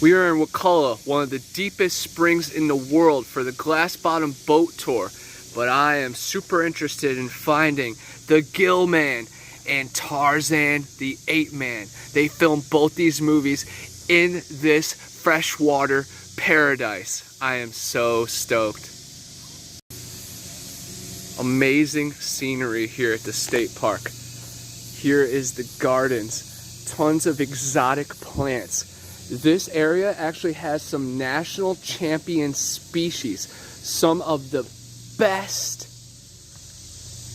We are in Wakulla, one of the deepest springs in the world, for the glass bottom boat tour. But I am super interested in finding the Gillman and Tarzan the Ape Man. They filmed both these movies in this freshwater paradise. I am so stoked. Amazing scenery here at the state park. Here is the gardens, tons of exotic plants. This area actually has some national champion species, some of the best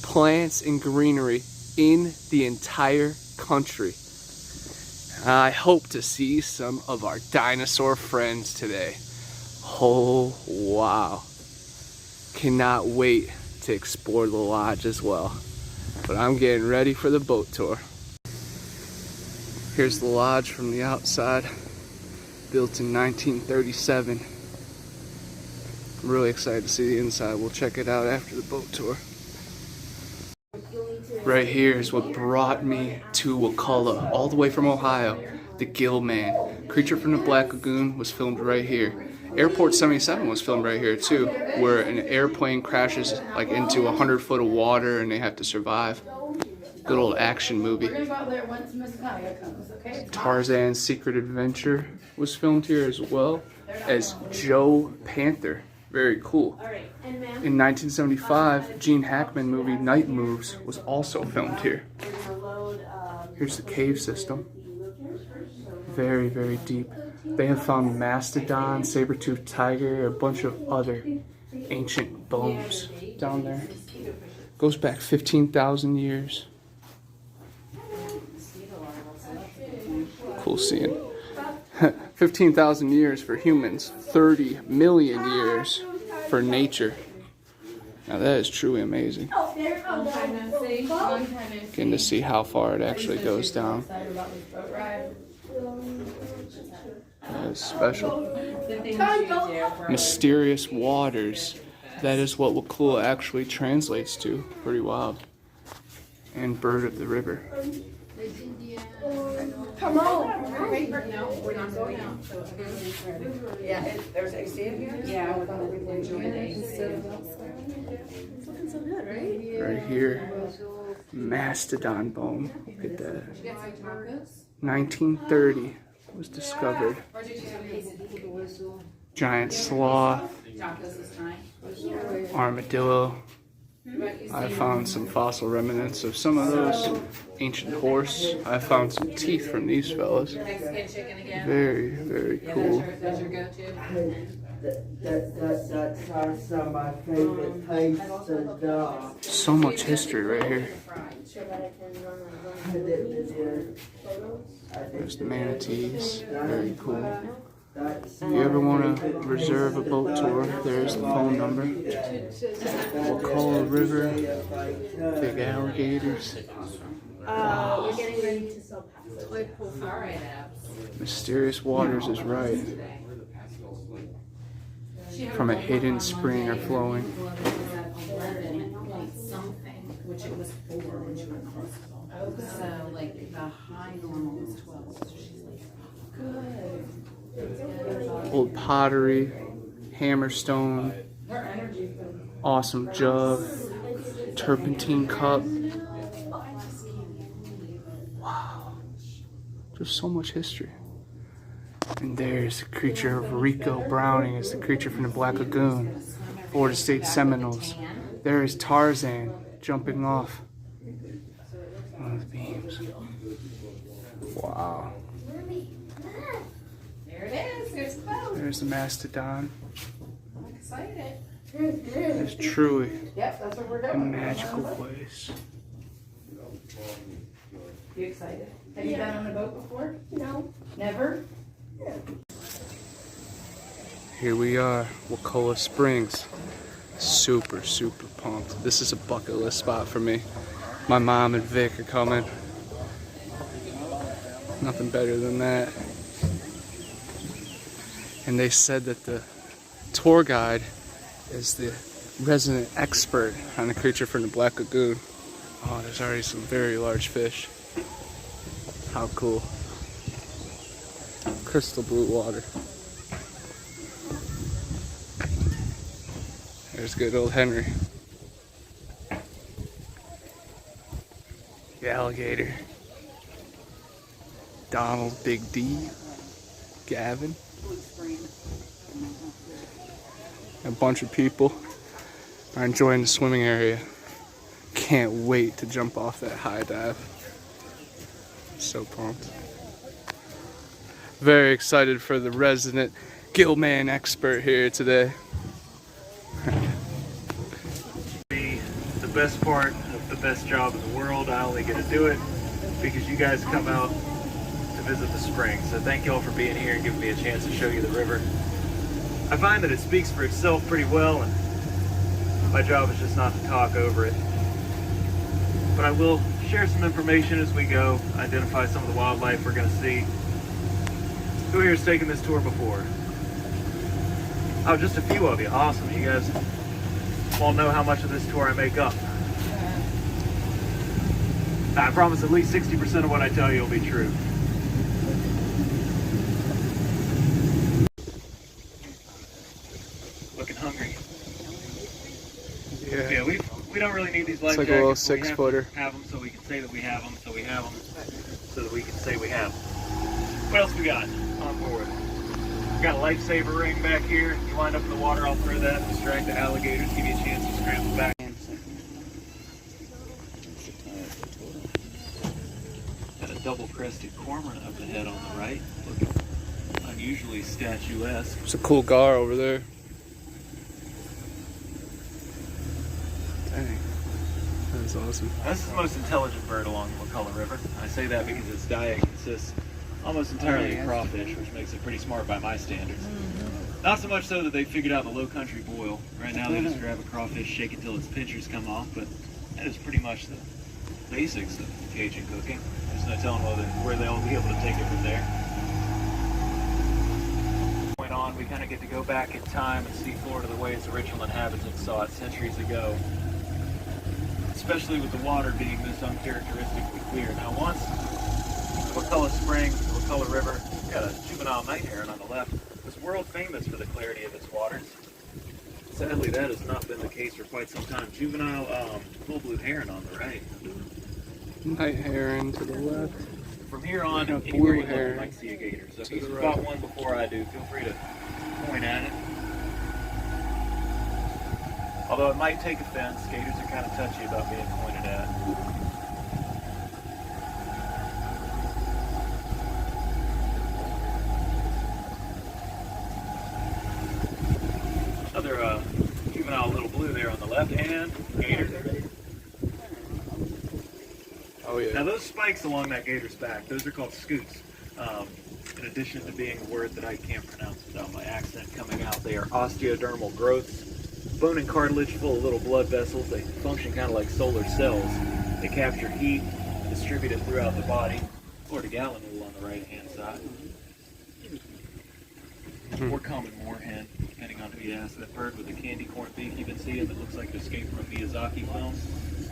plants and greenery in the entire country. I hope to see some of our dinosaur friends today. Oh wow. Cannot wait to explore the lodge as well. But I'm getting ready for the boat tour. Here's the lodge from the outside, built in 1937. I'm really excited to see the inside. We'll check it out after the boat tour. Right here is what brought me to Wakulla, all the way from Ohio. The Gillman, Creature from the Black Lagoon, was filmed right here. Airport 77 was filmed right here too, where an airplane crashes like into 100 foot of water and they have to survive. Good old action movie. Tarzan's Secret Adventure was filmed here as well as Joe Panther. Very cool. In 1975, Gene Hackman movie Night Moves was also filmed here. Here's the cave system. Very, very deep. They have found mastodon, saber-toothed tiger, a bunch of other ancient bones down there. Goes back 15,000 years. Cool seeing. 15,000 years for humans, 30 million years for nature. Now that is truly amazing. Getting to see how far it actually goes down. That is special. Mysterious waters. That is what Wakulla actually translates to. Pretty wild. And bird of the river. Come on. No, we're not going out. Yeah, there's AC in here? Yeah, with all the enjoying it. It's looking so good, right? Right here. Mastodon bone. Look at that. 1930 was discovered. Giant sloth. Armadillo. I found some fossil remnants of some of those. Ancient horse. I found some teeth from these fellas. Very, very cool. So much history right here. There's the manatees. Very cool. If you ever want to reserve a boat tour, there's the phone number. Wakulla River, big alligators. Wow. We're getting ready to sell passes. Mysterious waters is right. From a hidden spring are flowing. Which it was 4 when she went to hospital. So like the high normal was 12. So she's like, good. Old pottery, hammerstone, awesome jug, turpentine cup. Wow, just so much history. And there's the creature of Ricou Browning, is the creature from the Black Lagoon, Florida State Seminoles. There is Tarzan jumping off one of the beams. Wow. There it is. There's the boat. There's the mastodon. I'm excited. It's truly Yep, that's what we're a doing. magical place. You excited? Have you been on a boat before? No. Never? Here we are, Wakulla Springs. Super, super pumped. This is a bucket list spot for me. My mom and Vic are coming. Nothing better than that. And they said that the tour guide is the resident expert on the creature from the Black Lagoon. Oh, there's already some very large fish. How cool. crystal blue water. There's good old Henry. The alligator. Donald, Big D, Gavin. A bunch of people are enjoying the swimming area. Can't wait to jump off that high dive. So pumped. Very excited for the resident Gillman expert here today. The best part of the best job in the world. I only get to do it because you guys come out to visit the spring. So thank you all for being here and giving me a chance to show you the river. I find that it speaks for itself pretty well, and my job is just not to talk over it. But I will share some information as we go, identify some of the wildlife we're going to see. Who here has taken this tour before? Oh, just a few of you. Awesome. You guys won't know how much of this tour I make up. I promise at least 60% of what I tell you will be true. Looking hungry. Yeah. Yeah, we don't really need these life It's like jackets. a little but we have 6-footer. to have them so we can say that we have them, so we have them, so that we can say we have them. What else we got on board? We got a lifesaver ring back here. You wind up in the water, I'll throw that, distract the alligators, give you a chance to scramble back. Got a double-crested cormorant up ahead on the right, looking unusually statuesque. There's a cool gar over there. Dang. That's awesome. This is the most intelligent bird along the Wakulla River. I say that because its diet consists almost entirely of crawfish, which makes it pretty smart by my standards. Not so much so that they figured out the low country boil. Right now they just grab a crawfish, shake it till its pinchers come off, but that is pretty much the basics of Cajun cooking. There's no telling where they'll be able to take it from there. Point on, we kind of get to go back in time and see Florida the way its original inhabitants saw it centuries ago. Especially with the water being this uncharacteristically clear. Now once the Wakulla Spring, the Wakulla River, got a juvenile night heron on the left, was world famous for the clarity of its waters. Sadly, that has not been the case for quite some time. Juvenile full blue heron on the right. Night heron to the left. From here on, Yeah, anywhere blue you look, you heron might see a gator. So if to you the spot right. one before I do, feel free to point at it. Although it might take offense, gators are kind of touchy about being pointed at. Another juvenile little blue there on the left, and gator. Oh yeah. Now those spikes along that gator's back, those are called scoots. In addition to being a word that I can't pronounce without my accent coming out, they are osteodermal growths. Bone and cartilage full of little blood vessels. They function kind of like solar cells. They capture heat, distribute it throughout the body. Or the gallinule on the right-hand side. Or common moorhen, depending on who you ask. That bird with the candy corn beak you've been seeing that looks like it escaped from a Miyazaki film.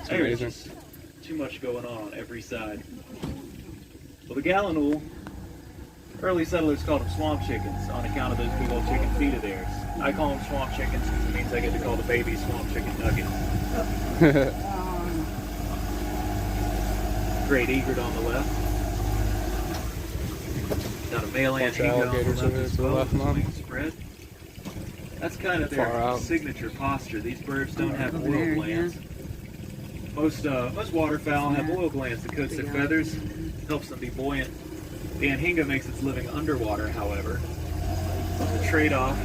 There's amazing. just too much going on every side. Well, the gallinule, early settlers called them swamp chickens on account of those big old chicken feet of theirs. I call them swamp chickens because it means I get to call the baby swamp chicken nuggets. Great egret on the left. Got a male Bunch of anhinga on the alligators left over as to the well. left, with Mom. wings spread. That's kind of Far their out. signature posture. These birds don't have oil glands. Most waterfowl have oil glands that coats their feathers, helps them be buoyant. The anhinga makes its living underwater, however. The trade-off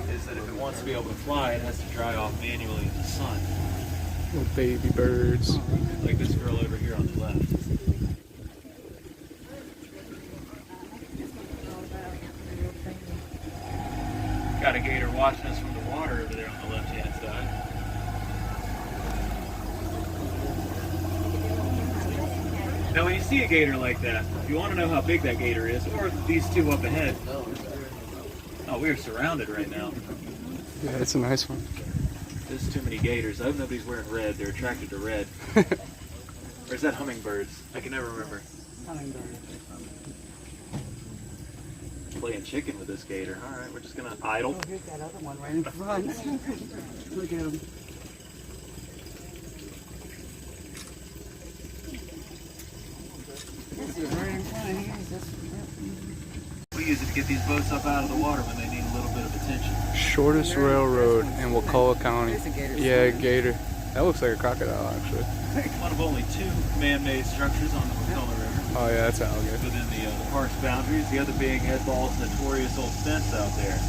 is that if it wants to be able to fly, it has to dry off manually in the sun. Little baby birds. Like this girl over here on the left. Got a gator watching us from the water over there on the left-hand side. Now when you see a gator like that, if you want to know how big that gator is, or these two up ahead, oh, we are surrounded right now. Yeah, it's a nice one. There's too many gators. I hope nobody's wearing red. They're attracted to red. Or is that hummingbirds? I can never remember. Playing chicken with this gator. All right, we're just gonna idle. Oh, here's that other one right in front. Look at him. This is right in front. Here's this one. We use it to get these boats up out of the water when they need a little bit of attention. Shortest railroad in Wakulla County. There's a gator. Yeah, gator. That looks like a crocodile, actually. One of only 2 man-made structures on the Wakulla River Oh yeah, that's an alligator. within the park's boundaries. The other being Headball's notorious old fence out there.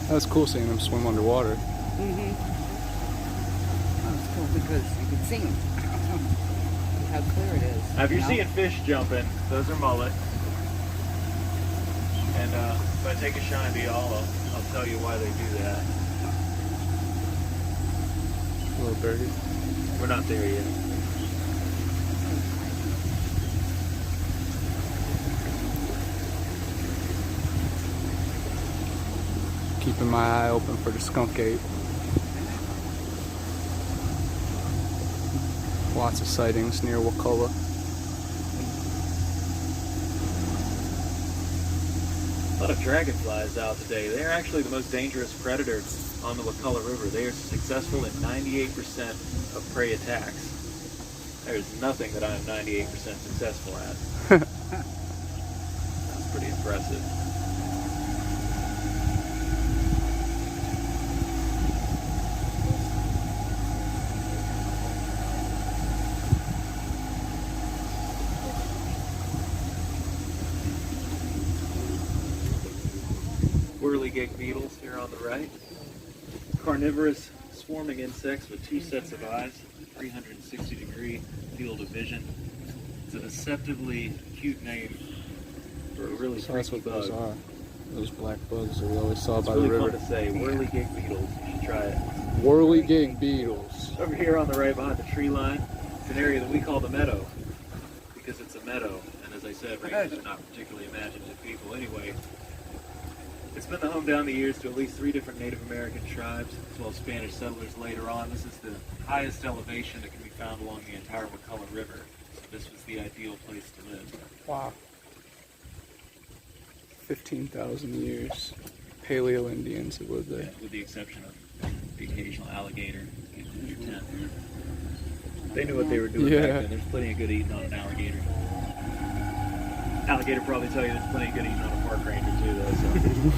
That was cool seeing him swim underwater. Mm-hmm. Oh, it's cool because you can see him. How clear it is. Now, if you're know? seeing fish jumping, those are mullet. And if I take a shine to y'all, I'll tell you why they do that. Little birdie. We're not there yet. Keeping my eye open for the skunk ape. Lots of sightings near Wakulla. A lot of dragonflies out today. They're actually the most dangerous predator on the Wakulla River. They are successful in 98% of prey attacks. There's nothing that I am 98% successful at. That's pretty impressive. Whirligig beetles here on the right. Carnivorous swarming insects with 2 sets of eyes, 360-degree field of vision. It's a deceptively cute name for a really So that's freaky what those bug. are. Those black bugs that we always saw It's by really the fun river. to say. Whirligig beetles. You should try it. Whirligig beetles. Over here on the right behind the tree line, it's an area that we call the meadow because it's a meadow. And as I said, rangers are not particularly imaginative people anyway. It's been the home down the years to at least 3 different Native American tribes, as well as Spanish settlers later on. This is the highest elevation that can be found along the entire Wakulla River. So this was the ideal place to live. Wow. 15,000 years. Paleo Indians have lived there. With the exception of the occasional alligator getting in your tent. They knew what they were doing back then. There's plenty of good eating on an alligator. Alligator probably tell you there's plenty of good eating on a park ranger too, though.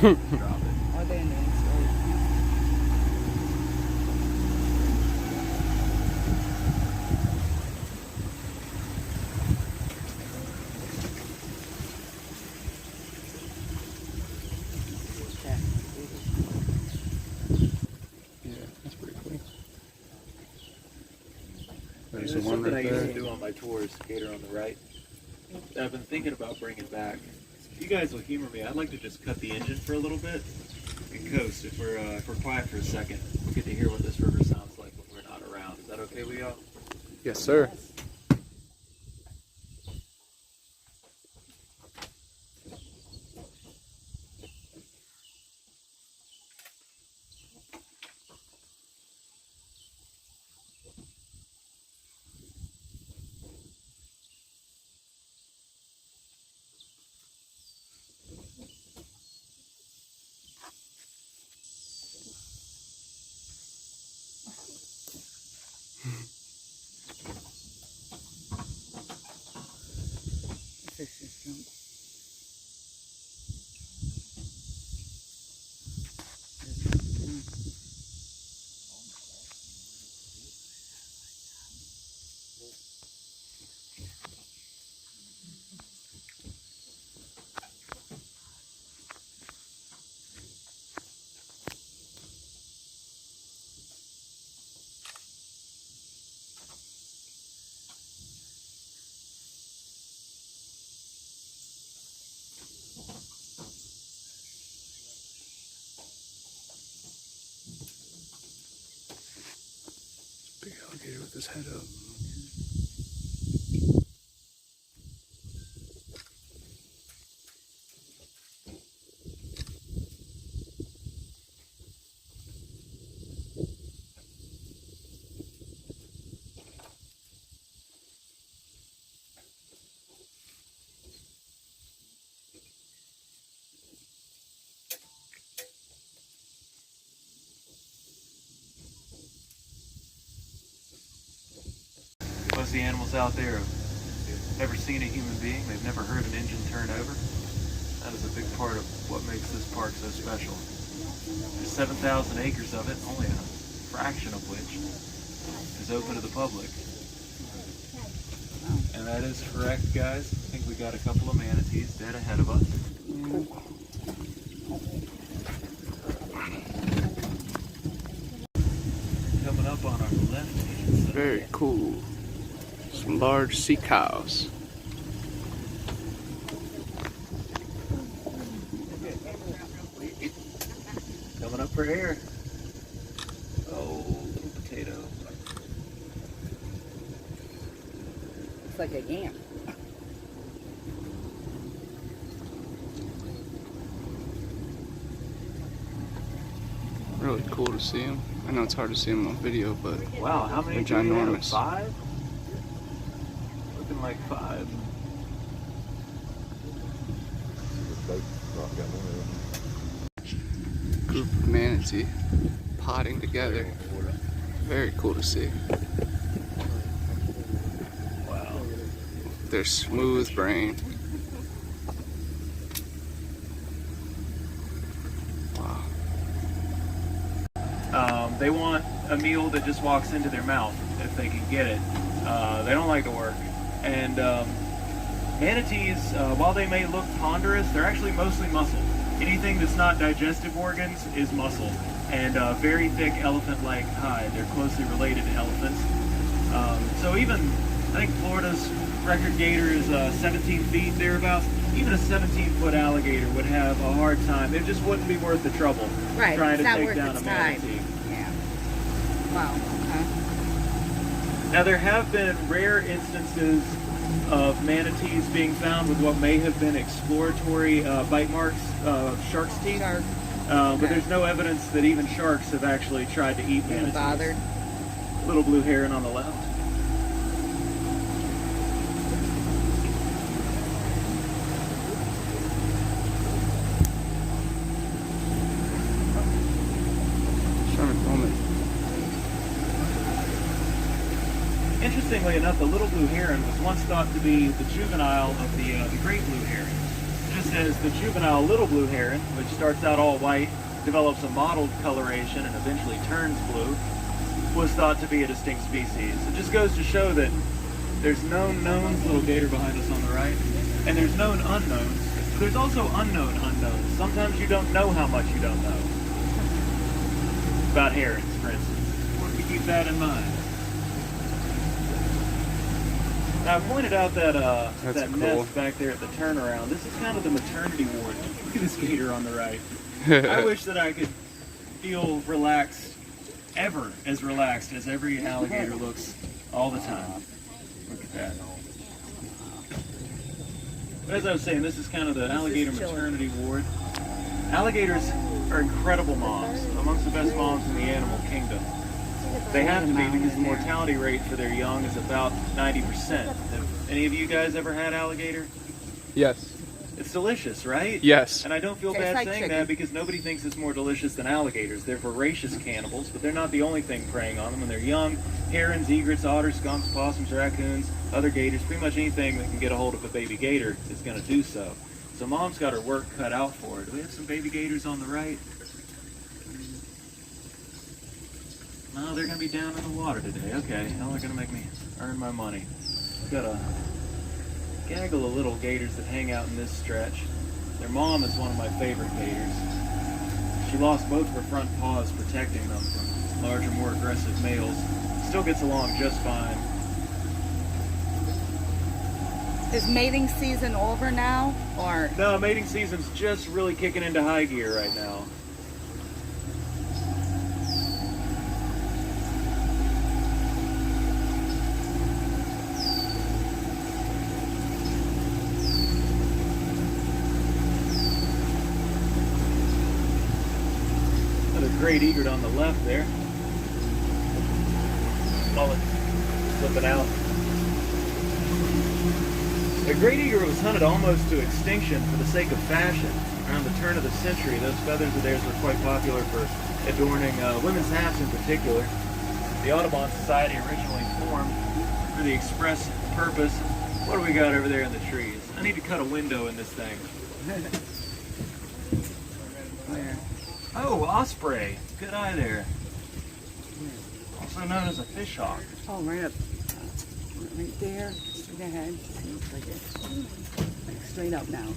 So drop it. Are they in the inside? Yeah, that's pretty cool. There's There's the one something I right used to there. do on my tours, gator on the right, that I've been thinking about bringing back. If you guys will humor me, I'd like to just cut the engine for a little bit and coast. If we're quiet for a second, we'll get to hear what this river sounds like when we're not around. Is that okay with y'all? Yes, sir. Fish just jumped. Big alligator with his head up. crazy animals out there have never seen a human being. They've never heard an engine turn over. That is a big part of what makes this park so special. There's 7,000 acres of it, only a fraction of which is open to the public. And that is correct, guys. I think we got a couple of manatees dead ahead of us. Coming up on our left hand side. Very cool. Some large sea cows. Coming up for air. Oh, little potato. It's like a yam. Really cool to see them. I know it's hard to see them on video, but Wow, how many they're do we have? ginormous. 5? Looking like 5. Group of manatee potting together. Very cool to see. Wow. Their smooth brain. Wow. They want a meal that just walks into their mouth if they can get it. They don't like to work. And manatees, while they may look ponderous, they're actually mostly muscle. Anything that's not digestive organs is muscle. And very thick elephant-like hide. They're closely related to elephants. So even, I think Florida's record gator is 17 feet, thereabouts. Even a 17-foot alligator would have a hard time. It just wouldn't be worth the trouble Right, trying it's to not take worth down its a time. manatee. Yeah. Wow, okay. Now there have been rare instances of manatees being found with what may have been exploratory bite marks of shark's teeth. Shark. But there's no evidence that even sharks have actually tried to eat manatees. Bothered. Little blue heron on the left. Trying to film it. Interestingly enough, the little blue heron was once thought to be the juvenile of the great blue heron. Just as the juvenile little blue heron, which starts out all white, develops a mottled coloration and eventually turns blue, was thought to be a distinct species. It just goes to show that there's known knowns, little gator behind us on the right, and there's known unknowns. But there's also unknown unknowns. Sometimes you don't know how much you don't know. About herons, for instance. Want to keep that in mind. Now, I pointed out that that cool. nest back there at the turnaround. This is kind of the maternity ward. Look at this gator on the right. I wish that I could feel relaxed, ever as relaxed as every alligator looks all the time. Look at that. But as I was saying, this is kind of the alligator maternity ward. Alligators are incredible moms, amongst the best moms in the animal kingdom. They have to be because the mortality rate for their young is about 90%. Have any of you guys ever had alligator? Yes. It's delicious, right? Yes. And I don't feel Tastes bad like saying chicken. that because nobody thinks it's more delicious than alligators. They're voracious cannibals, but they're not the only thing preying on them. When they're young, herons, egrets, otters, skunks, possums, raccoons, other gators, pretty much anything that can get a hold of a baby gator is going to do so. So mom's got her work cut out for her. Do we have some baby gators on the right? No, they're going to be down in the water today. Okay, how are they going to make me earn my money? Got a gaggle of little gators that hang out in this stretch. Their mom is one of my favorite gators. She lost both of her front paws protecting them from larger, more aggressive males. Still gets along just fine. Is mating season over now, or? No, mating season's just really kicking into high gear right now. Great egret on the left there. Mullet flipping out. The great egret was hunted almost to extinction for the sake of fashion. Around the turn of the century, those feathers of theirs were quite popular for adorning women's hats in particular. The Audubon Society originally formed for the express purpose. What do we got over there in the trees? I need to cut a window in this thing. Where? Oh, osprey. Good eye there. Also known as a fishhawk. Oh, right up. Right there. Straight ahead. Seems like it. Like straight up now.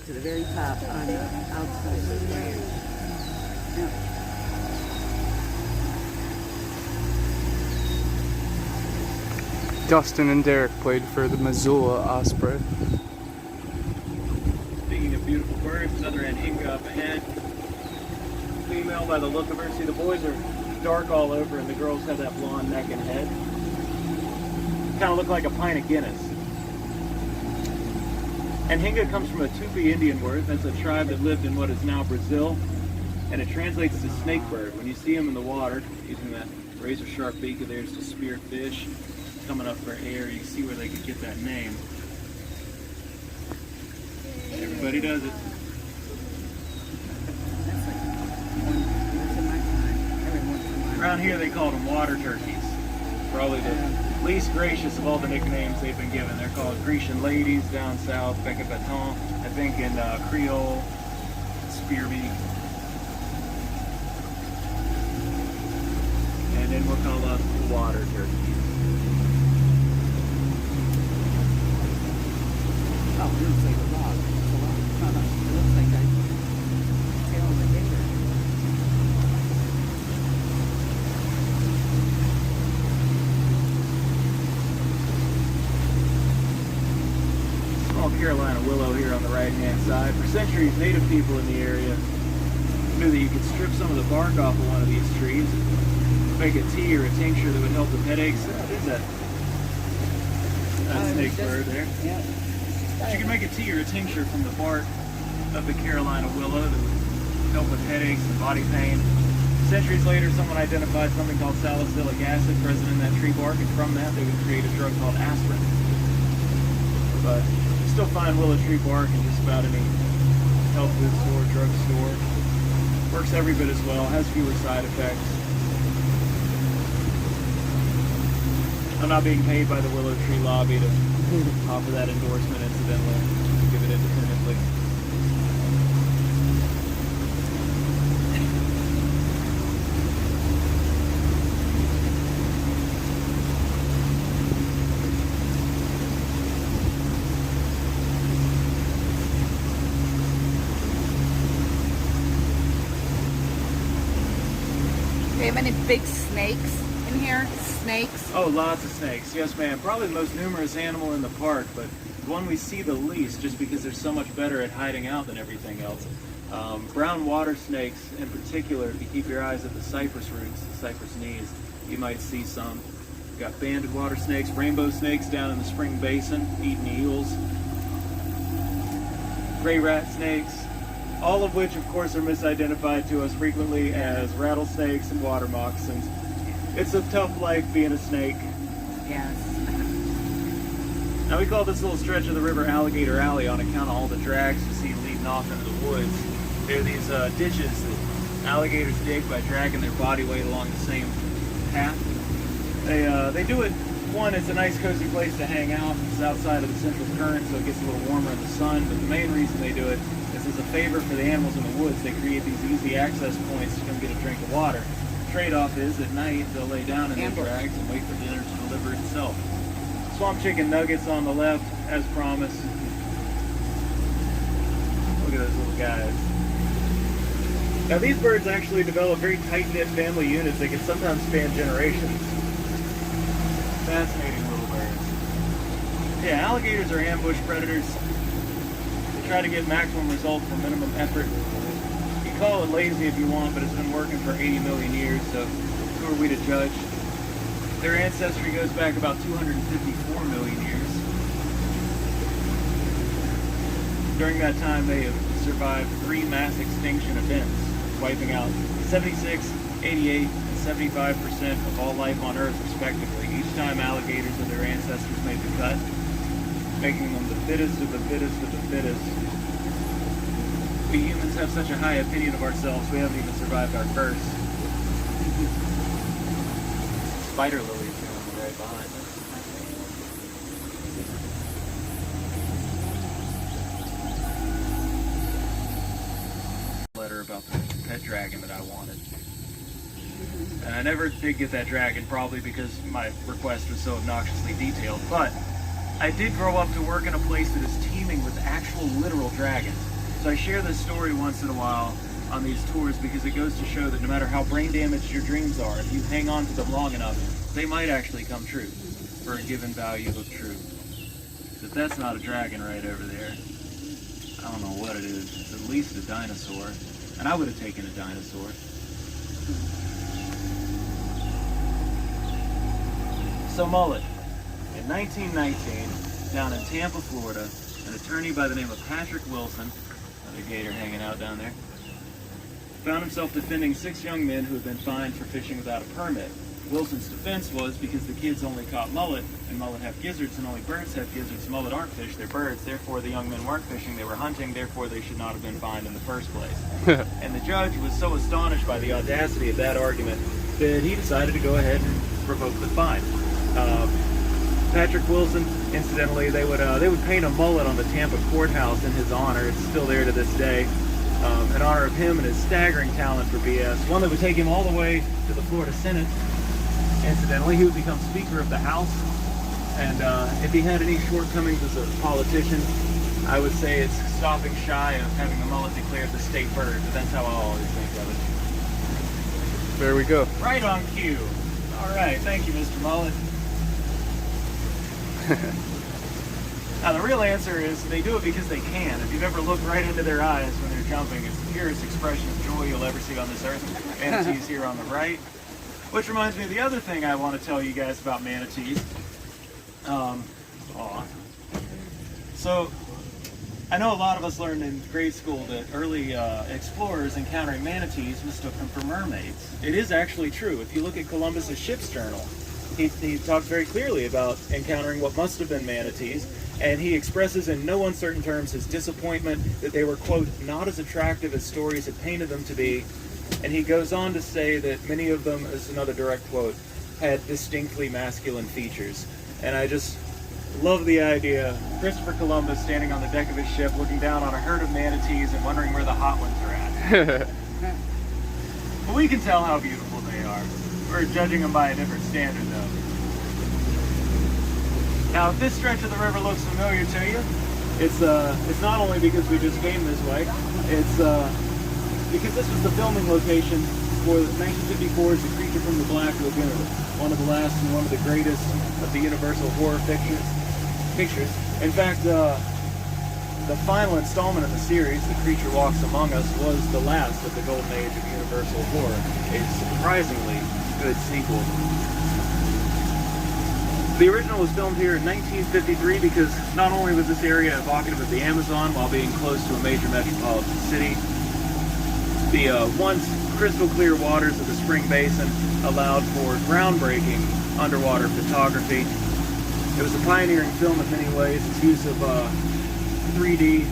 To the very top on the outside. Yeah. Dustin and Derek played for the Missoula Osprey. Speaking of beautiful birds, another anhinga up ahead. Female by the look of her. See, the boys are dark all over and the girls have that blonde neck and head. Kind of look like a pint of Guinness. Anhinga comes from a Tupi Indian word. That's a tribe that lived in what is now Brazil. And it translates to snake bird. When you see them in the water, using that razor sharp beak of theirs to spear fish, coming up for air, you see where they could get that name. Everybody does it. Around here they called them water turkeys. Probably the least gracious of all the nicknames they've been given. They're called Grecian ladies down south, bec à bâton, I think in Creole, spearbeak. And then we'll call us water turkeys. Oh, it looks like a log. It's a log. No, no. It looks like a tail of a gator. Small Carolina willow here on the right-hand side. For centuries, native people in the area knew that you could strip some of the bark off of one of these trees, make a tea or a tincture that would help with headaches. What is that? That snake bird there. Yeah. But you can make a tea or a tincture from the bark of the Carolina willow that would help with headaches and body pain. Centuries later, someone identified something called salicylic acid present in that tree bark, and from that they would create a drug called aspirin. But you still find willow tree bark in just about any health food store, drug store. Works every bit as well, has fewer side effects. I'm not being paid by the Willow Tree Lobby to offer that endorsement incidentally. Give it independently. Do you have any big snakes in here? Snakes? Oh, lots of snakes. Yes, ma'am. Probably the most numerous animal in the park, but the one we see the least just because they're so much better at hiding out than everything else. Brown water snakes in particular, if you keep your eyes at the cypress roots, the cypress knees, you might see some. We've got banded water snakes, rainbow snakes down in the spring basin, eating eels. Gray rat snakes, all of which, of course, are misidentified to us frequently as rattlesnakes and water moccasins. It's a tough life being a snake. Yes. Now we call this little stretch of the river Alligator Alley on account of all the drags you see leading off into the woods. There are these ditches that alligators dig by dragging their body weight along the same path. They do it, one, it's a nice cozy place to hang out. It's outside of the central current, so it gets a little warmer in the sun, but the main reason they do it is as a favor for the animals in the woods. They create these easy access points to come get a drink of water. Trade-off is at night they'll lay down in their drags and wait for dinner to deliver itself. Swamp chicken nuggets on the left, as promised. Look at those little guys. Now these birds actually develop very tight-knit family units. They can sometimes span generations. Fascinating little birds. Yeah, alligators are ambush predators. They try to get maximum result for minimum effort. Call it lazy if you want, but it's been working for 80 million years, so who are we to judge? Their ancestry goes back about 254 million years. During that time, they have survived 3 mass extinction events, wiping out 76, 88, and 75% of all life on Earth, respectively. Each time alligators and their ancestors made the cut, making them the fittest of the fittest of the fittest. We humans have such a high opinion of ourselves, we haven't even survived our curse. Spider lilies are right behind us. that dragon that I wanted. And I never did get that dragon, probably because my request was so obnoxiously detailed, but I did grow up to work in a place that is teeming with actual literal dragons. So I share this story once in a while on these tours because it goes to show that no matter how brain damaged your dreams are, if you hang on to them long enough, they might actually come true for a given value of truth. But that's not a dragon right over there. I don't know what it is. It's at least a dinosaur. And I would have taken a dinosaur. So Mullet, in 1919, down in Tampa, Florida, an attorney by the name of Patrick Wilson, another gator hanging out down there, found himself defending 6 young men who had been fined for fishing without a permit. Wilson's defense was because the kids only caught mullet, and mullet have gizzards, and only birds have gizzards. Mullet aren't fish, they're birds. Therefore, the young men weren't fishing, they were hunting. Therefore, they should not have been fined in the first place. And the judge was so astonished by the audacity of that argument that he decided to go ahead and revoke the fine. Patrick Wilson, incidentally, they would paint a mullet on the Tampa courthouse in his honor. It's still there to this day, in honor of him and his staggering talent for BS. One that would take him all the way to the Florida Senate. Incidentally, he would become Speaker of the House, and if he had any shortcomings as a politician, I would say it's stopping shy of having the mullet declared the state bird, but that's how I always think of it. There we go. Right on cue. All right, thank you, Mr. Mullet. Now, the real answer is they do it because they can. If you've ever looked right into their eyes when they're jumping, it's the purest expression of joy you'll ever see on this earth. Manatees here on the right. Which reminds me of the other thing I want to tell you guys about manatees. So, I know a lot of us learned in grade school that early explorers encountering manatees mistook them for mermaids. It is actually true. If you look at Columbus's ship's journal, he talks very clearly about encountering what must have been manatees, and he expresses in no uncertain terms his disappointment that they were, quote, not as attractive as stories had painted them to be, and he goes on to say that many of them, as another direct quote, had distinctly masculine features. And I just love the idea of Christopher Columbus standing on the deck of his ship looking down on a herd of manatees and wondering where the hot ones are at. But we can tell how beautiful they are. We're judging them by a different standard, though. Now, if this stretch of the river looks familiar to you, it's not only because we just came this way, it's because this was the filming location for 1954's The Creature from the Black Lagoon, one of the last and one of the greatest of the Universal horror pictures. In fact, the final installment in the series, The Creature Walks Among Us, was the last of the golden age of Universal horror. A surprisingly good sequel. The original was filmed here in 1953 because not only was this area evocative of the Amazon while being close to a major metropolitan city, the once crystal clear waters of the Spring Basin allowed for groundbreaking underwater photography. It was a pioneering film in many ways. Its use of 3D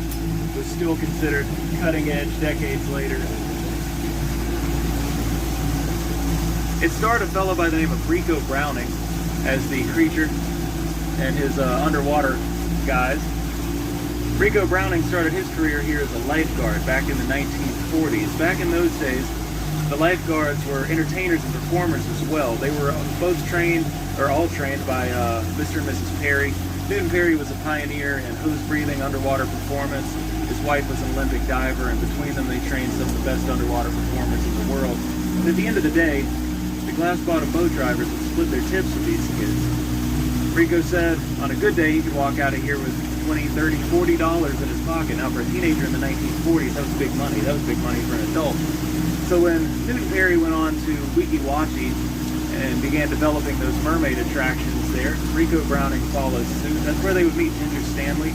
was still considered cutting edge decades later. It starred a fellow by the name of Ricou Browning as the creature and his underwater guys. Ricou Browning started his career here as a lifeguard back in the 1940s. Back in those days, the lifeguards were entertainers and performers as well. They were both trained, or all trained, by Mr. and Mrs. Perry. Newton Perry was a pioneer in hose-breathing underwater performance. His wife was an Olympic diver, and between them they trained some of the best underwater performers in the world. And at the end of the day, the glass-bottom boat drivers would split their tips with these kids. Ricou said on a good day he could walk out of here with $20, $30, $40 in his pocket. Now for a teenager in the 1940s, that was big money. That was big money for an adult. So when Newton Perry went on to Weeki and began developing those mermaid attractions there, Ricou Browning followed suit. That's where they would meet Ginger Stanley,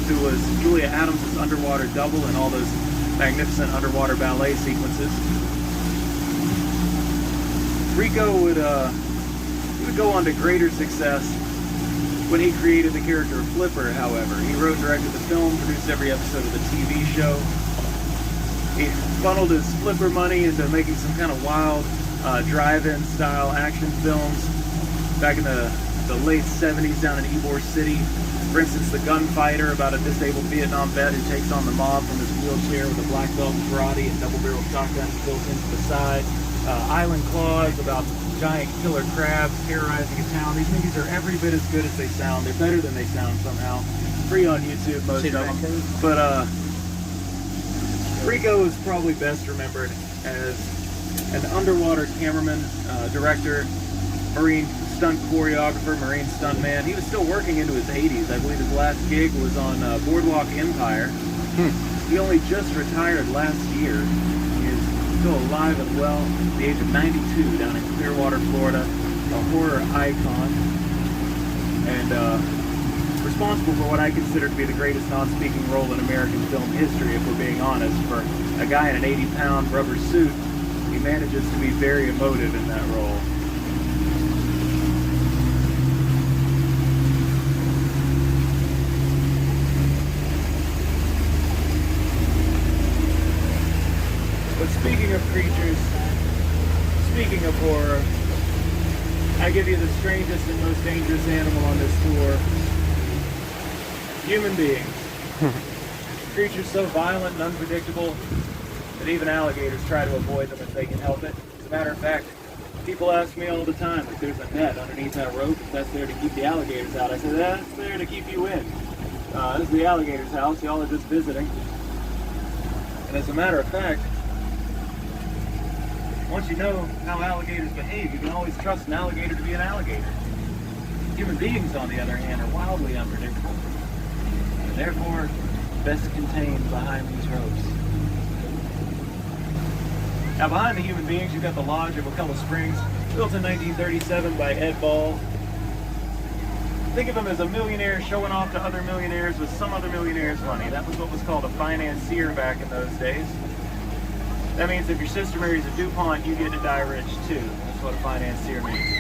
who was Julia Adams' underwater double in all those magnificent underwater ballet sequences. Ricou would go on to greater success when he created the character of Flipper, however. He wrote and directed the film, produced every episode of the TV show. He funneled his Flipper money into making some kind of wild drive-in style action films back in the late 70s down in Ybor City. For instance, the gunfighter, about a disabled Vietnam vet who takes on the mob from his wheelchair with a black belt in karate and double-barrel shotguns built into the side. Island Claws, about giant killer crabs terrorizing a town. These movies are every bit as good as they sound. They're better than they sound somehow. Free on YouTube, most of them. But Ricou is probably best remembered as an underwater cameraman, director, marine stunt choreographer, marine stuntman. He was still working into his 80s. I believe his last gig was on Boardwalk Empire. He only just retired last year. He is still alive and well at the age of 92 down in Clearwater, Florida, a horror icon, and responsible for what I consider to be the greatest non-speaking role in American film history, if we're being honest. For a guy in an 80-pound rubber suit, he manages to be very emotive in that role. But speaking of creatures, speaking of horror, I give you the strangest and most dangerous animal on this tour. Human beings. Creatures so violent and unpredictable that even alligators try to avoid them if they can help it. As a matter of fact, people ask me all the time if there's a net underneath that rope, if that's there to keep the alligators out. I said, that's there to keep you in. This is the alligator's house. Y'all are just visiting. And as a matter of fact, once you know how alligators behave, you can always trust an alligator to be an alligator. Human beings, on the other hand, are wildly unpredictable, and therefore best contained behind these ropes. Now, behind the human beings, you've got the lodge at Wakulla Springs, built in 1937 by Ed Ball. Think of him as a millionaire showing off to other millionaires with some other millionaire's money. That was what was called a financier back in those days. That means if your sister marries a DuPont, you get to die rich too. That's what a financier means.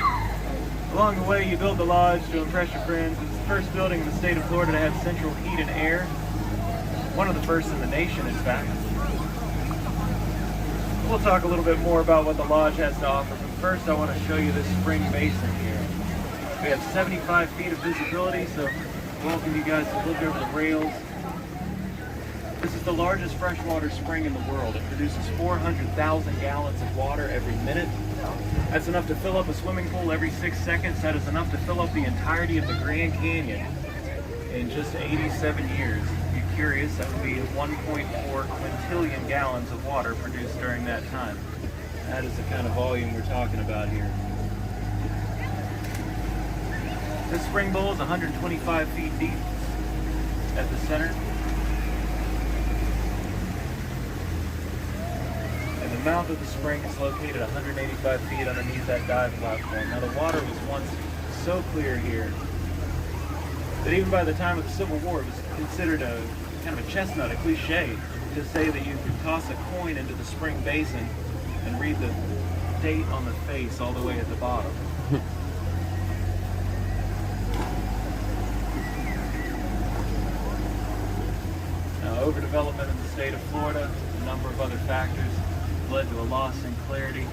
Along the way, you built the lodge to impress your friends. It's the first building in the state of Florida to have central heat and air. One of the first in the nation, in fact. We'll talk a little bit more about what the lodge has to offer, but first I want to show you this spring basin here. We have 75 feet of visibility, so I welcome you guys to look over the rails. This is the largest freshwater spring in the world. It produces 400,000 gallons of water every minute. That's enough to fill up a swimming pool every 6 seconds. That is enough to fill up the entirety of the Grand Canyon in just 87 years. If you're curious, that would be 1.4 quintillion gallons of water produced during that time. That is the kind of volume we're talking about here. This spring bowl is 125 feet deep at the center. The mouth of the spring is located 185 feet underneath that dive platform. Now, the water was once so clear here that even by the time of the Civil War, it was considered a kind of a chestnut, a cliche, to say that you could toss a coin into the spring basin and read the date on the face all the way at the bottom. Now, overdevelopment in the state of Florida, a number of other factors, led to a loss in clarity.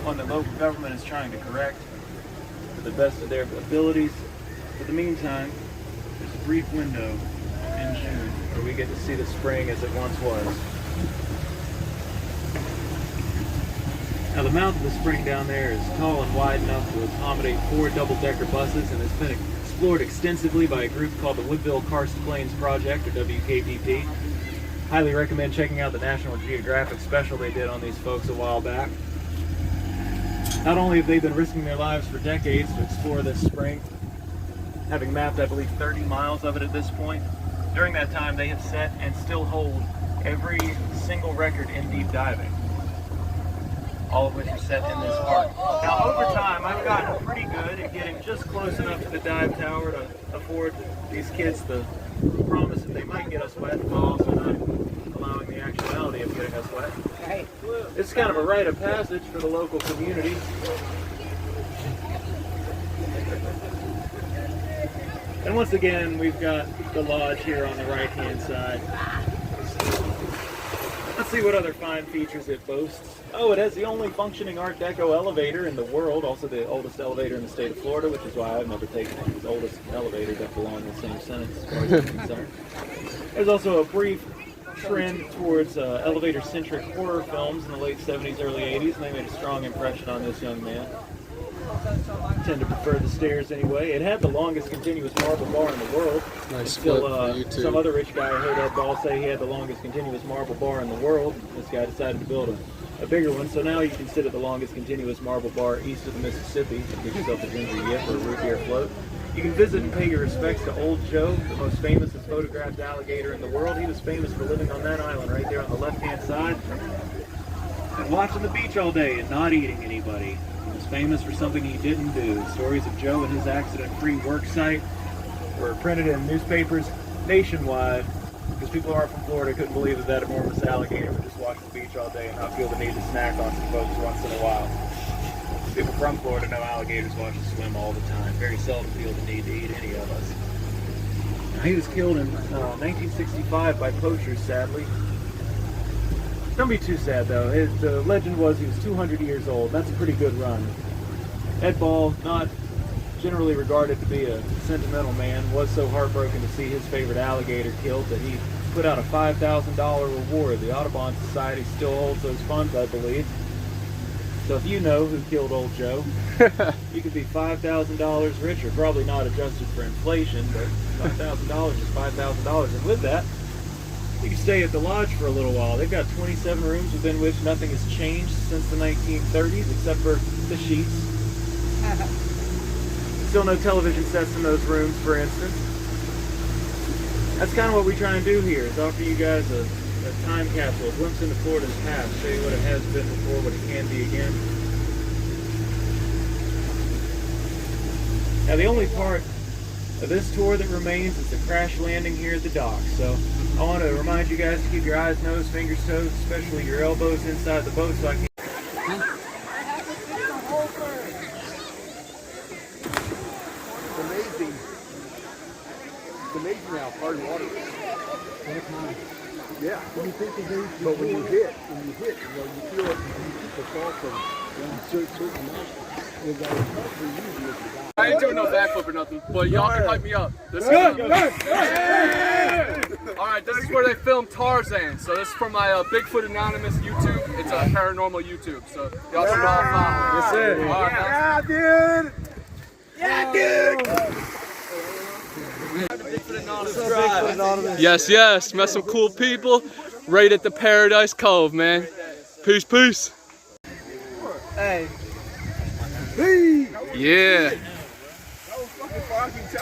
One that local government is trying to correct to the best of their abilities. For the meantime, there's a brief window in June where we get to see the spring as it once was. Now, the mouth of the spring down there is tall and wide enough to accommodate 4 double-decker buses, and it's been explored extensively by a group called the Woodville Karst Plains Project, or WKPP. Highly recommend checking out the National Geographic special they did on these folks a while back. Not only have they been risking their lives for decades to explore this spring, having mapped, I believe, 30 miles of it at this point, during that time they have set and still hold every single record in deep diving, all of which are set in this park. Now, over time, I've gotten pretty good at getting just close enough to the dive tower to afford these kids the promise that they might get us wet, while also not allowing the actuality of getting us wet. Right. It's kind of a rite of passage for the local community. And once again, we've got the lodge here on the right-hand side. Let's see what other fine features it boasts. Oh, it has the only functioning Art Deco elevator in the world, also the oldest elevator in the state of Florida, which is why I've never taken it. The oldest elevator that belong in the same sentence as far as I'm concerned. There's also a brief trend towards elevator-centric horror films in the late 70s, early 80s, and they made a strong impression on this young man. I tend to prefer the stairs anyway. It had the longest continuous marble bar in the world. Nice Still, some other rich guy, I heard Ed Ball say he had the longest continuous marble bar in the world. This guy decided to build a bigger one, so now you consider the longest continuous marble bar east of the Mississippi. Get yourself a ginger yip or a root beer float. You can visit and pay your respects to Old Joe, the most famous and photographed alligator in the world. He was famous for living on that island right there on the left-hand side and watching the beach all day and not eating anybody. He was famous for something he didn't do. Stories of Joe and his accident-free work site were printed in newspapers nationwide because people who aren't from Florida couldn't believe that that enormous alligator would just walk the beach all day and not feel the need to snack on some folks once in a while. People from Florida know alligators watch us swim all the time. Very seldom feel the need to eat any of us. Now, he was killed in 1965 by poachers, sadly. Don't be too sad, though. The legend was he was 200 years old. That's a pretty good run. Ed Ball, not generally regarded to be a sentimental man, was so heartbroken to see his favorite alligator killed that he put out a $5,000 reward. The Audubon Society still holds those funds, I believe. So if you know who killed Old Joe, you could be $5,000 richer. Probably not adjusted for inflation, but $5,000 is $5,000. And with that, you can stay at the lodge for a little while. They've got 27 rooms within which nothing has changed since the 1930s, except for the sheets. Still no television sets in those rooms, for instance. That's kind of what we try and do here, is offer you guys a time capsule, a glimpse into Florida's past, show you what it has been before, what it can be again. Now the only part of this tour that remains is the crash landing here at the dock. So I want to remind you guys to keep your eyes, nose, fingers, toes, especially your elbows inside the boat so I can... It's amazing how hard water is. Yeah. When you think but when you hit, you feel it, you keep the fall from certain amounts. I ain't doing no backflip or nothing, but y'all can hype me up. This is Alright, this is where they filmed Tarzan. So this is from my Bigfoot Anonymous YouTube. It's a paranormal YouTube. So y'all should all follow. Yes, sir. Right, Yeah, dude. Yeah, dude. Yes, yes. Met some cool people right at the Paradise Cove, man. Peace, peace. Hey. Yeah.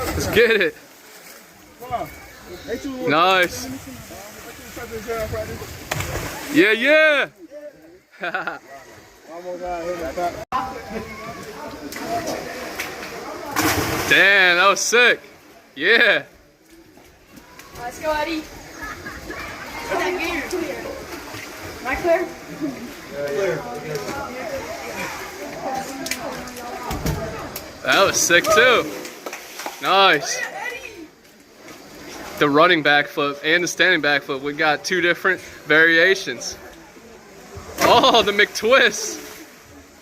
Let's get it. Nice. Yeah, yeah. Damn, that was sick. Yeah. Let's go, Eddie. What's that gator? Am I clear? That was sick too. Nice. The running backflip and the standing backflip. We got two different variations. Oh, the McTwist.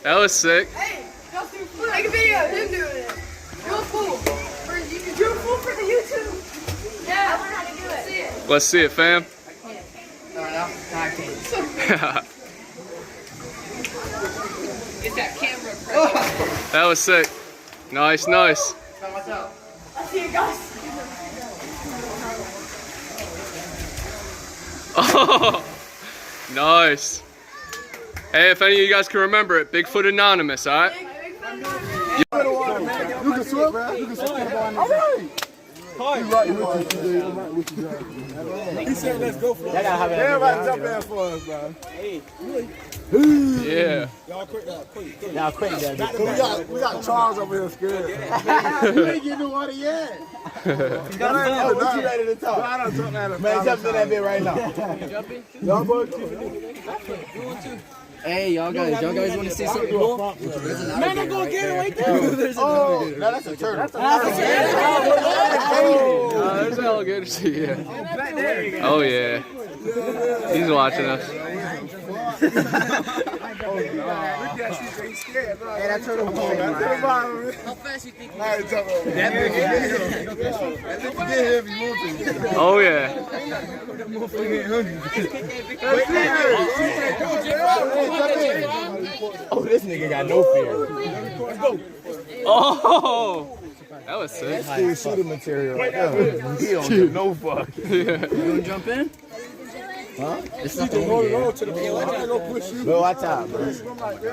That was sick. Hey, make a video of him doing it. Real cool. Real cool for the YouTube. Yeah, I learned how to do it. See it. Let's see it, fam. Get that camera pressure. That was sick. Nice, nice. I see it, guys. Oh, nice. Hey, if any of you guys can remember it, Bigfoot Anonymous, alright? You can swim, man. You can swim. All right. Hi. He's right with you. He said, let's go for it. Everybody jump in for us, bro. Hey. Yeah. Y'all quit. We got Charles over here scared. You ain't getting the water yet. You ready to talk? I don't jump at him. Man, jump in that bit right now. Y'all boys keep it. You want to? Hey, y'all guys want to see something cool? Man, I'm gonna get it right there. Oh, no, that's a turtle. There's an alligator too, yeah. Oh yeah. He's watching us. Hey, that turtle was How fast you think Oh yeah. Oh, this nigga got no fear. Oh, that was sick. That's shooting material. He don't give no fuck. You gonna jump in? Huh? It's not the roll to the Bro, watch out, bro.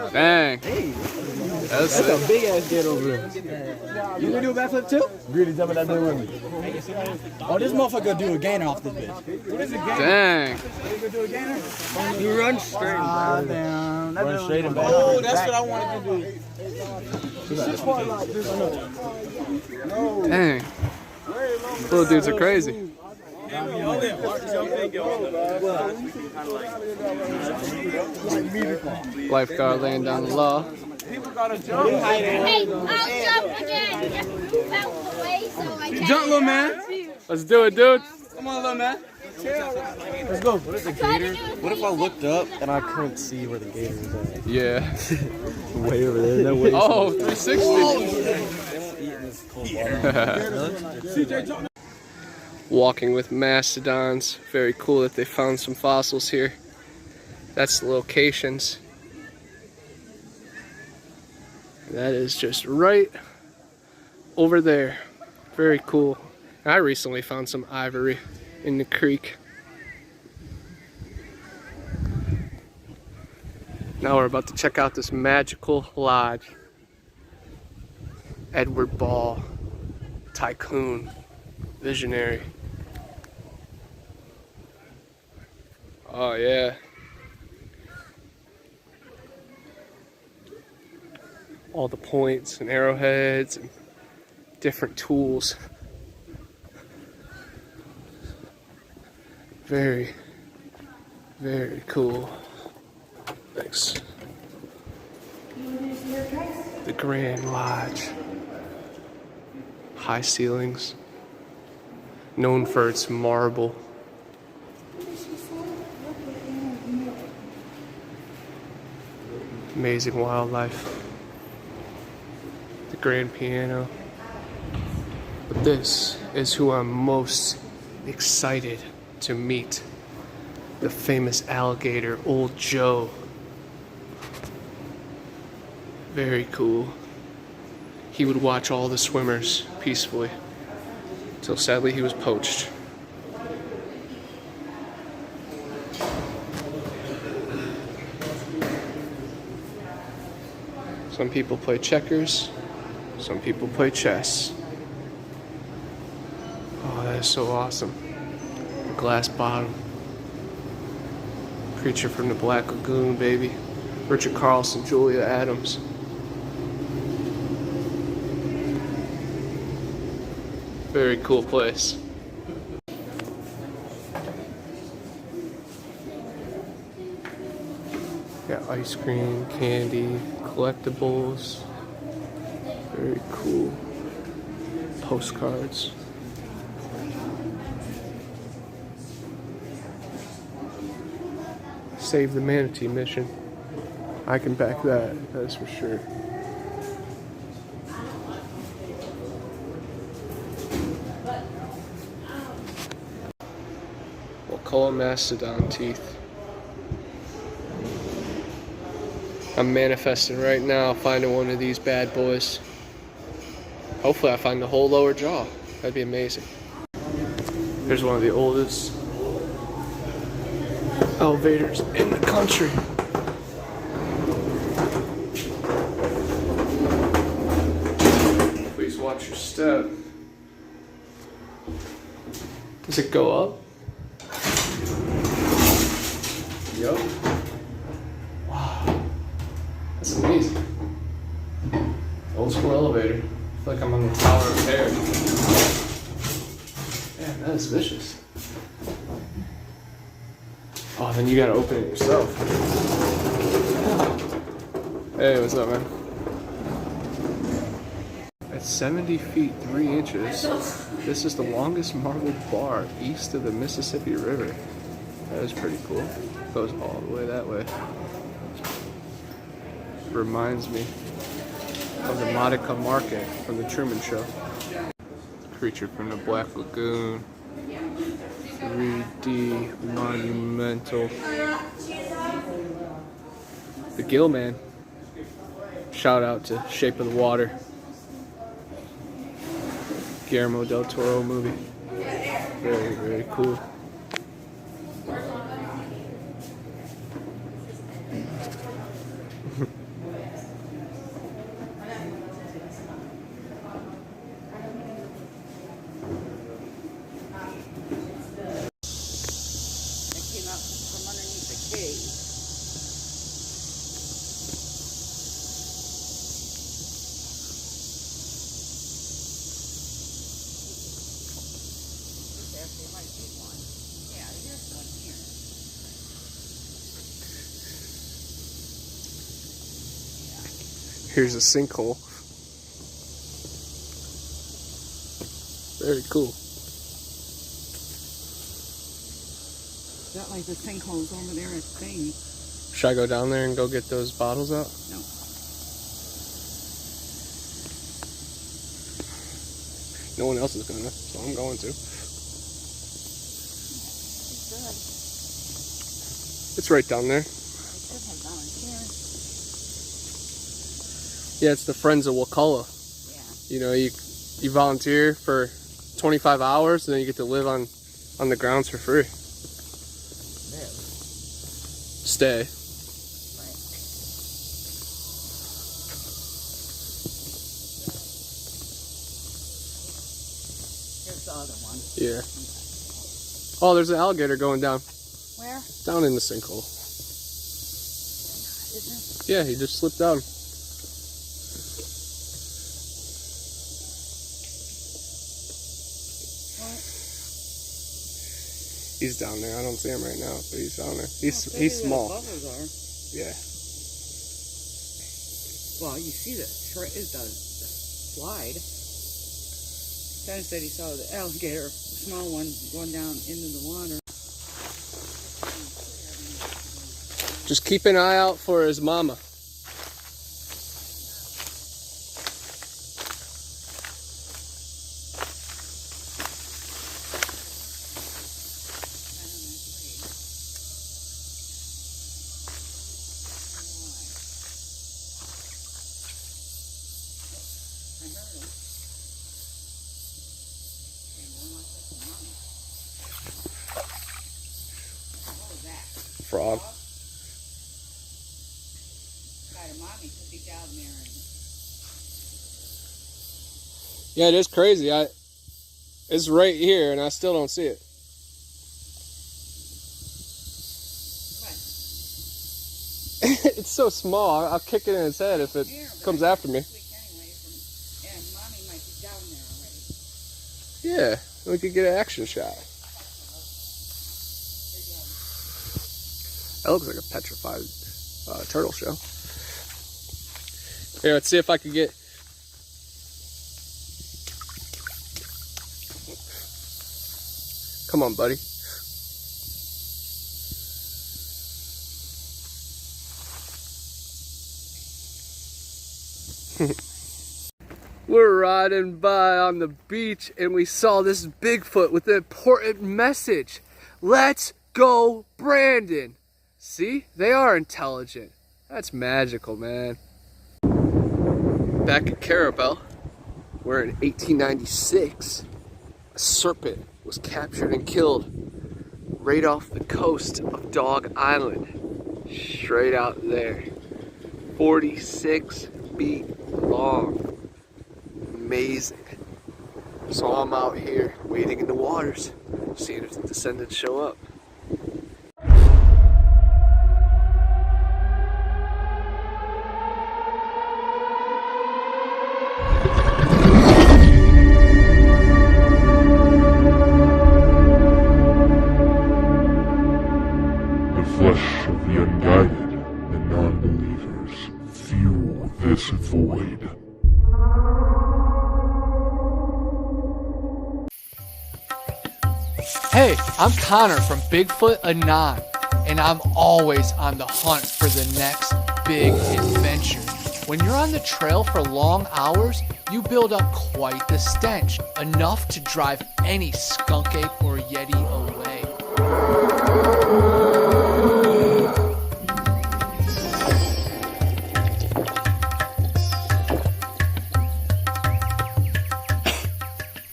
Dang. That's a big ass get over there. You gonna do a backflip too? Greedy jumping that thing with me. Oh, this motherfucker do a gainer off this bitch. What is a gainer? Dang. He runs straight. Ah, damn. Run straight and back. Oh, that's what I wanted to do. Dang. Little dudes are crazy. Lifeguard laying down the law. Hey, I'll jump again. You move out the way so I can. Jump, little man. Let's do it, dude. Come on, little man. Let's go. What is a gator? What if I looked up and I couldn't see where the gator is at? Yeah. Way over there. No way. Oh, 360. Walking with mastodons. Very cool that they found some fossils here. That's the locations. That is just right over there. Very cool. I recently found some ivory in the creek. Now we're about to check out this magical lodge. Edward Ball, tycoon, visionary. Oh yeah. All the points and arrowheads and different tools. Very, very cool. Thanks. The Grand Lodge. High ceilings. Known for its marble. Amazing wildlife. The grand piano. But this is who I'm most excited to meet. The famous alligator, Old Joe. Very cool. He would watch all the swimmers peacefully, till sadly he was poached. Some people play checkers, some people play chess. Oh, that is so awesome. The glass bottom. Creature from the Black Lagoon, baby. Richard Carlson, Julia Adams. Very cool place. Got ice cream, candy, collectibles. Very cool. Postcards. Save the Manatee mission. I can back that, that's for sure. Wakulla mastodon teeth. I'm manifesting right now, finding one of these bad boys. Hopefully I find the whole lower jaw. That'd be amazing. Here's one of the oldest elevators in the country. Please watch your step. Does it go up? Yup. Wow. That's amazing. Old school elevator. I feel like I'm on the Tower of Terror. Man, that is vicious. Oh, then you gotta open it yourself. Hey, what's up, man? At 70 feet 3 inches, this is the longest marble bar east of the Mississippi River. That is pretty cool. Goes all the way that way. Reminds me of the Matica Market from the Truman Show. Creature from the Black Lagoon. 3D monumental. The Gillman. Shout out to Shape of the Water. Guillermo del Toro movie. Very, very cool. Here's a sinkhole. Very cool. Is that like the sinkholes over there at thing? Should I go down there and go get those bottles out? No. No one else is gonna, so I'm going to. It's right down there. Yeah, it's the Friends of Wakulla. Yeah. You know, you volunteer for 25 hours and then you get to live on the grounds for free. Stay. Right. Here's the other one. Yeah. Oh, there's an alligator going down. Where? Down in the sinkhole. Is Yeah, he just slipped down. He's down there. I don't see him right now, but he's down there. He's small. Yeah. Well, you see the slide. Dennis said he saw the alligator, small one, going down into the water. Just keep an eye out for his mama. Frog. Yeah, it is crazy. It's right here, and I still don't see it. It's so small. I'll kick it in its head if it comes after me. Yeah, we could get an action shot. That looks like a petrified turtle shell. Here, let's see if I can get... Come on, buddy. We're riding by on the beach and we saw this Bigfoot with an important message. Let's go, Brandon. See, they are intelligent. That's magical, man. Back at Carabel, where in 1896, a serpent was captured and killed right off the coast of Dog Island. Straight out there. 46 feet long. Amazing. So I'm out here wading in the waters, seeing if the descendants show up. The flesh of the unguided and non-believing. Indeed. Hey, I'm Connor from Bigfoot Anon, and I'm always on the hunt for the next big adventure. When you're on the trail for long hours, you build up quite the stench, enough to drive any skunk ape or yeti away.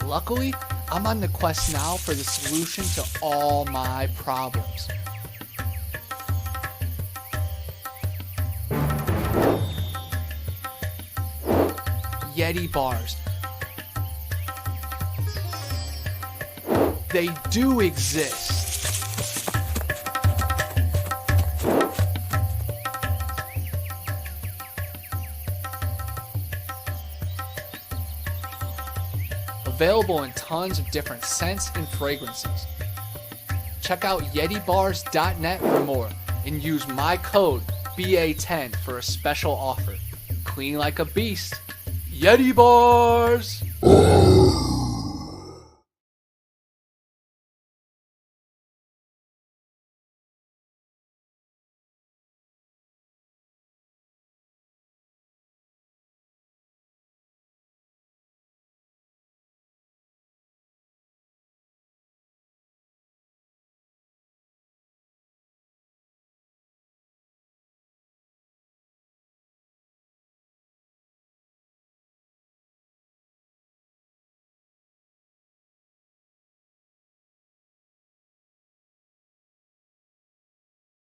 Luckily, I'm on the quest now for the solution to all my problems. Yeti bars. They do exist. Available in tons of different scents and fragrances. Check out YetiBars.net for more and use my code BA10 for a special offer. Clean like a beast. Yeti Bars!